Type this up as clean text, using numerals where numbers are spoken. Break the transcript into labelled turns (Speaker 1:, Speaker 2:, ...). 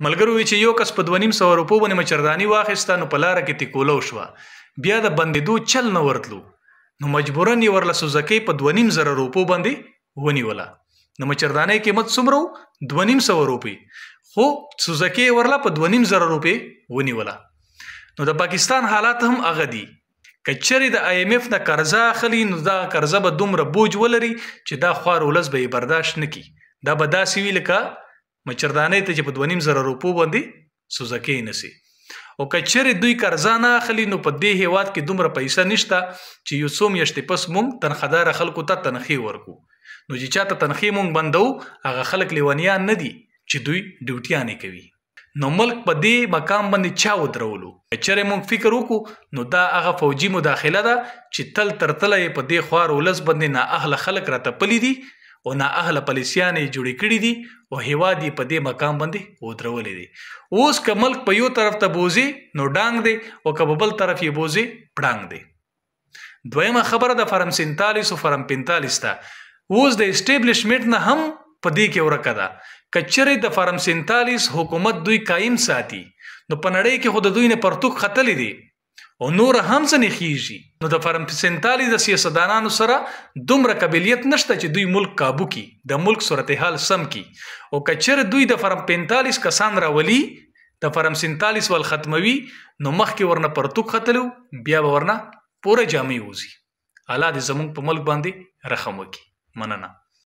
Speaker 1: ملګرو وی چې یو کس په 2.5 روپو باندې مچردانی واخیسته نو په لاره کې تکولو شوه، بیا د بندېدو چل نه ورتلو، نو مجبورن یې ورله سوزکۍ په 2.5 روپو باندې ونیوله. نو مچردانی قیمت څومره و؟ 2.5 روپۍ، خو سوزکۍ ورله په 2.5 روپۍ ونیوله. نو د پاکستان حالات هم هغه دي. که چېرې د IMF نه قرضه اخلي نو دا قرضه به دومره بوج ولري چې دا خوار ولس به یې برداشت نه کړي. دا به داسې وي لکه مچردانی ته چې په 2.5 روپو باندې سوزکۍ نسی. او که چېرې دوی قرضه نه اخلي نو په دې هیواد کې دومره پیسه نشته چې یو څو میاشتې پس مونږ تنخدار خلکو ته تنخې ورکو. نو چې چاته تنخې مونږ بندو هغه خلک لیونیان نه دي چې دوی ډیوټیانې کوي. نو ملک په دې مقام باندې چا ودرولو؟ که چېرې مونږ فکر وکړو نو دا هغه فوجي مداخله ده چې تل تر تله یې په دې خوار ولس باندې نااهله خلک راتپلي دي او نااهله پالیسیانې یې جوړې کړي دي او هیواد یې په دې مقام باندې ودرولی دی. اوس که ملک په یو طرف ته بوزي نو ډانګ دی او که په بل طرف یې بوزي پړانګ دی. دویمه خبره د فرم 47 او فرم 45 ته اوس د اسټیبلیشمنټ نه هم په دې کې ورکه ده. که چېرې د فرم 47 حکومت دوی قایم ساتي نو په نړۍ کې خو د دوی نه پرتوک ختلی دی او نور هم څه نه خیږي. نو د فرم 47 د سیاستدانانو سره دومره قابلیت نشته چې دوی ملک کابو کی، د ملک صورتحال سم کی. او که چېرې دوی د فرم 45 کسان راولي د فرم 47 ول ختموي نو مخکې ورنه پرتوک ختلو بیا به ورنه پوره جامې وځي. الله دې زموږ په ملک باندې رحم وکړي. مننه.